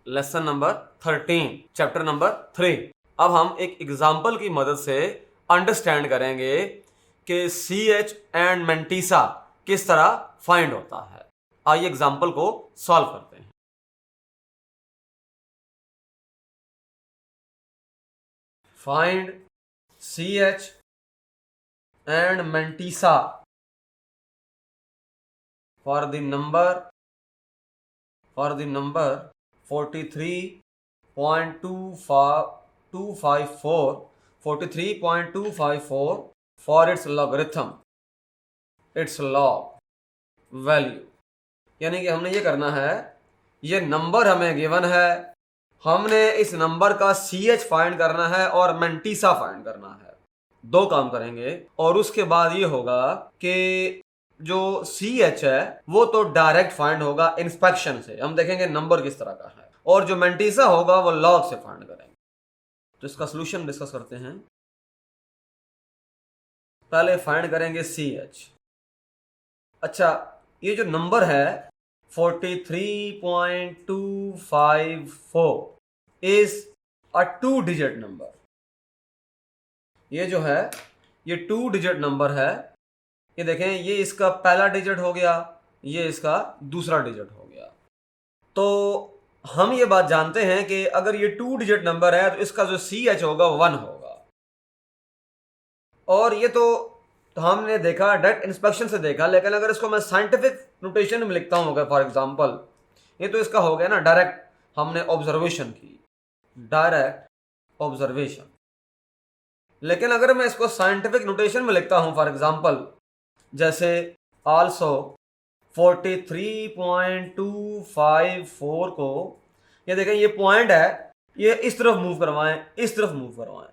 Lesson number 13, chapter number 3। अब हम एक एग्जाम्पल की मदद से अंडरस्टैंड करेंगे कि CH एंड मेंटिसा किस तरह फाइंड होता है। आइए एग्जाम्पल को सॉल्व करते हैं। Find CH and mantissa for the number 43.254 for its logarithm, its log value। यानी कि हमने ये करना है, ये नंबर हमें गिवन है, हमने इस नंबर का CH फाइंड करना है और मेंटिसा फाइंड करना है। दो काम करेंगे और उसके बाद ये होगा कि जो CH है वो तो डायरेक्ट फाइंड होगा इंस्पेक्शन से, हम देखेंगे नंबर किस तरह का है, और जो मेंटिसा होगा वो लॉग से फाइंड करेंगे। तो इसका सॉल्यूशन डिस्कस करते हैं। पहले फाइंड करेंगे CH। अच्छा, ये जो नंबर है 43.254 इज अ 2 डिजिट नंबर। ये जो है ये 2 डिजिट नंबर है। ये देखें, ये इसका पहला डिजिट हो गया, ये इसका दूसरा डिजिट हो गया। तो हम ये बात जानते हैं कि अगर ये 2 डिजिट नंबर है तो इसका जो CH होगा 1 होगा। और ये तो हमने देखा, डायरेक्ट इंस्पेक्शन से देखा, लेकिन अगर इसको मैं साइंटिफिक नोटेशन में लिखता हूँ, फॉर एग्जांपल, ये तो इसका हो गया ना डायरेक्ट, हमने ऑब्जर्वेशन की, डायरेक्ट ऑब्जर्वेशन। लेकिन अगर मैं इसको साइंटिफिक नोटेशन में लिखता हूँ, फॉर एग्जांपल जैसे आल्सो 43.254 को, ये देखें ये पॉइंट है, ये इस तरफ मूव करवाएं, इस तरफ मूव करवाएं,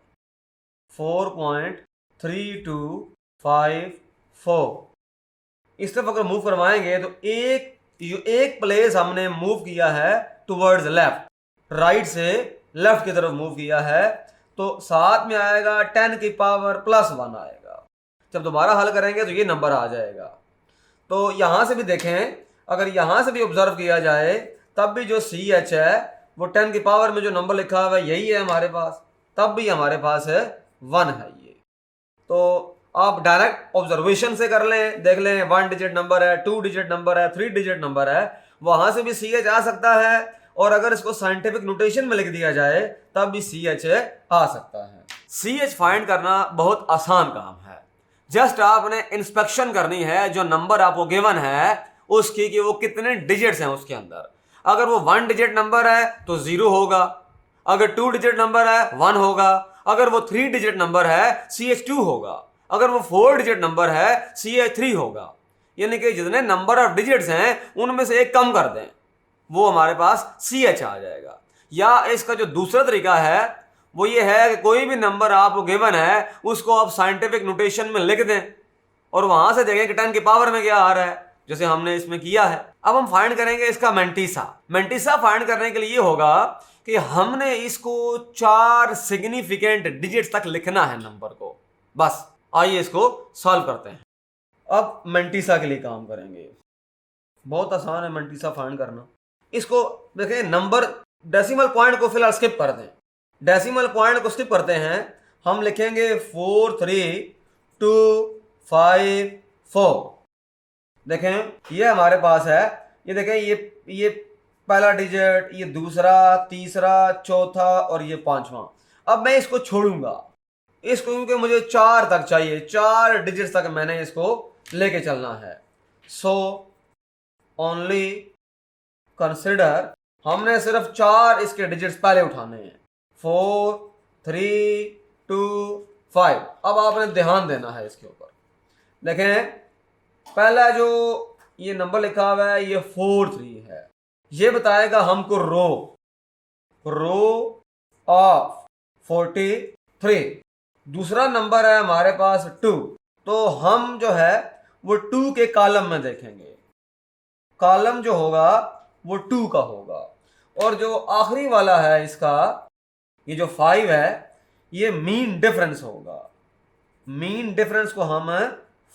4.3254 इस तरफ अगर मूव करवाएंगे तो एक प्लेस हमने मूव किया है टुवर्ड्स लेफ्ट, राइट से लेफ्ट की तरफ मूव किया है, तो साथ में आएगा 10 की पावर +1 आएगा। जब दोबारा हल करेंगे तो ये नंबर आ जाएगा। तो यहां से भी देखें, अगर यहां से भी ऑब्जर्व किया जाए तब भी जो CH है वो 10 की पावर में जो नंबर लिखा हुआ है यही है हमारे पास, तब भी हमारे पास है 1 है ये। तो आप डायरेक्ट ऑब्जर्वेशन से कर लें, देख लें 1 डिजिट नंबर है, 2 डिजिट नंबर है, 3 डिजिट नंबर है, वहां से भी CH आ सकता है, और अगर इसको साइंटिफिक नोटेशन में लिख दिया जाए तब भी CH आ सकता है। CH फाइंड करना बहुत आसान काम है। जस्ट आपने इंस्पेक्शन करनी है जो नंबर आपको गिवन है उसकी, कि वो कितने डिजिट्स हैं उसके अंदर। अगर वो 1 डिजिट नंबर है तो 0 होगा, अगर 2 डिजिट नंबर है 1 होगा, अगर वो 3 डिजिट नंबर है CH2 होगा, अगर वो 4 डिजिट नंबर है CH3 होगा। यानी कि जितने नंबर ऑफ डिजिट्स हैं उनमें से एक कम कर दें, वो हमारे पास CH आ जाएगा। या इसका जो दूसरा तरीका है वो ये है कि कोई भी नंबर आपको गिवन है उसको आप साइंटिफिक नोटेशन में लिख दें और वहां से देखें कि 10 की पावर में क्या आ रहा है, जैसे हमने इसमें किया है। अब हम फाइंड करेंगे इसका मेंटिसा। मेंटिसा फाइंड करने के लिए होगा कि हमने इसको 4 सिग्निफिकेंट डिजिट्स तक लिखना है नंबर को, बस। आइए इसको सॉल्व करते हैं। अब मेंटिसा के लिए काम करेंगे, बहुत आसान है मेंटिसा फाइंड करना। इसको देखें, नंबर डेसिमल पॉइंट को फिलहाल स्किप कर दें, डेसिमल पॉइंट को स्किप करते हैं, हम लिखेंगे 43254। देखें ये हमारे पास है, ये देखें ये पहला डिजिट, ये दूसरा, तीसरा, चौथा और ये पांचवा। अब मैं इसको छोड़ूंगा, इसको, क्योंकि मुझे 4 तक चाहिए, 4 डिजिट तक मैंने इसको लेके चलना है। सो ओनली कंसिडर, हमने सिर्फ 4 इसके डिजिट्स पहले उठाने हैं, 4 3 2 5। अब आपने ध्यान देना है इसके ऊपर। देखें पहला जो ये नंबर लिखा हुआ है ये 43 है, ये बताएगा हमको रो ऑफ 43। दूसरा नंबर है हमारे पास 2, तो हम जो है वो 2 के कॉलम में देखेंगे, कॉलम जो होगा वो 2 का होगा। और जो आखिरी वाला है इसका, ये जो 5 है, ये मीन डिफरेंस होगा। मीन डिफरेंस को हम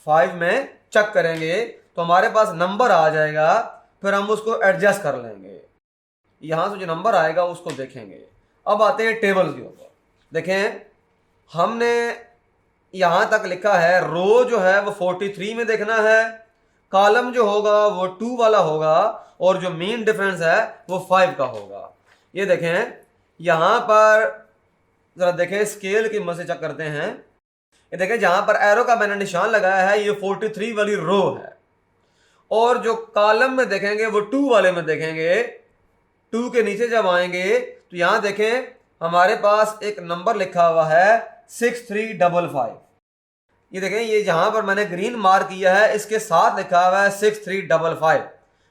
5 में चेक करेंगे तो हमारे पास नंबर आ जाएगा, फिर हम उसको एडजस्ट कर लेंगे। यहां से जो नंबर आएगा उसको देखेंगे। अब आते हैं टेबल के ऊपर। देखें, हमने यहां तक लिखा है रो जो है वो 43 में देखना है, कॉलम जो होगा वो 2 वाला होगा, और जो मीन डिफरेंस है वो 5 का होगा। ये देखें, यहां पर जरा देखें, स्केल की मदद से चेक करते हैं। ये देखें, जहां पर एरो का मैंने निशान लगाया है ये 43 वाली रो है, और जो कॉलम में देखेंगे वो 2 वाले में देखेंगे। 2 के नीचे जब आएंगे तो यहां देखें हमारे पास एक नंबर लिखा हुआ है 6355। ये देखें, ये जहां पर मैंने ग्रीन मार्क किया है इसके साथ लिखा हुआ है 6355।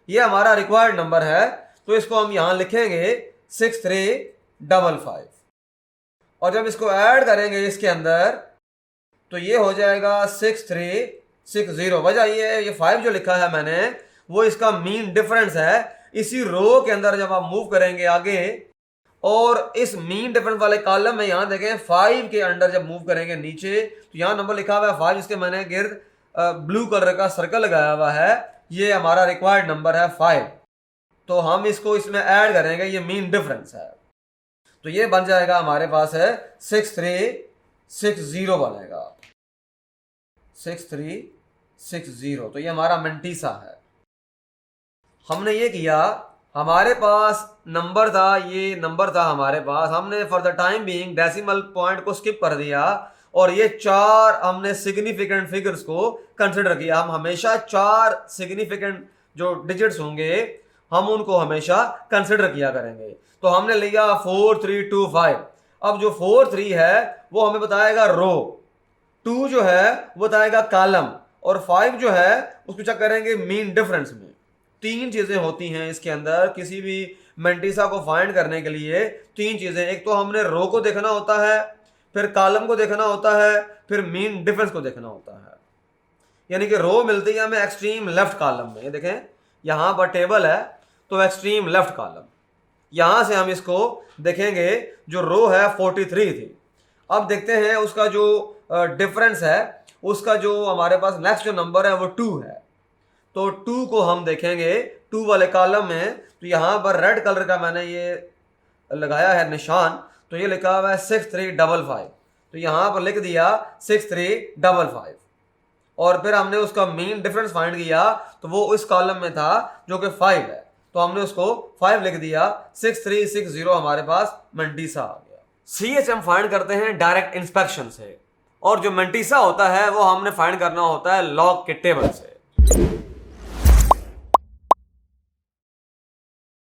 ये हमारा रिक्वायर्ड नंबर है, तो इसको हम यहां लिखेंगे 6355। और जब इसको ऐड करेंगे इसके अंदर तो ये हो जाएगा 6360। वजह ये 5 जो लिखा है मैंने वो इसका मीन डिफरेंस है। इसी रो के अंदर जब आप मूव करेंगे आगे और इस मीन डिफरेंस वाले कॉलम में यहां देखें 5 के अंडर जब मूव करेंगे नीचे तो यहां नंबर लिखा हुआ है 5, इसके मैंने गिर्द ब्लू कलर का सर्कल लगाया हुआ है। ये हमारा रिक्वायर्ड नंबर है 5, तो हम इसको इसमें ऐड करेंगे, ये मीन डिफरेंस है। तो ये बन जाएगा हमारे पास है 6360 बनेगा, 6360। तो ये हमारा मेंटीसा है। हमने ये किया, हमारे पास नंबर था, ये नंबर था हमारे पास, हमने for the time being decimal point को स्किप कर दिया और ये 4 हमने सिग्निफिकेंट फिगर्स को कंसिडर किया। हम हमेशा 4 सिग्निफिकेंट जो डिजिट्स होंगे हम उनको हमेशा कंसिडर किया करेंगे। तो हमने लिया 4325। अब जो 43 है वो हमें बताएगा रो, 2 जो है वो बताएगा कॉलम, और 5 जो है उसको चेक करेंगे मीन डिफरेंस में। 3 चीजें होती हैं इसके अंदर किसी भी मेंटीसा को फाइंड करने के लिए। 3 चीजें, एक तो हमने रो को देखना होता है, फिर कॉलम को देखना होता है, फिर मीन डिफरेंस को देखना होता है। यानी कि रो मिलती है हमें एक्सट्रीम लेफ्ट कॉलम में। ये देखें, यहां पर टेबल है तो एक्सट्रीम लेफ्ट कॉलम, यहां से हम इसको देखेंगे। जो रो है 43 थी, अब देखते हैं उसका जो डिफरेंस है, उसका जो हमारे पास नेक्स्ट जो नंबर है वो 2 है। तो 2 को हम देखेंगे 2 वाले कॉलम में, तो यहां पर रेड कलर का मैंने ये लगाया है निशान, तो ये लिखा हुआ है 6355। तो यहां पर लिख दिया 6355, और फिर हमने उसका मीन डिफरेंस फाइंड किया तो वो इस कॉलम में था जो कि 5 है, तो हमने उसको 5 लिख दिया। 6360 हमारे पास मेंटीसा आ गया। CH फाइंड करते हैं डायरेक्ट इंस्पेक्शन से, और जो मेंटीसा होता है वो हमने फाइंड करना होता है लॉग के टेबल से।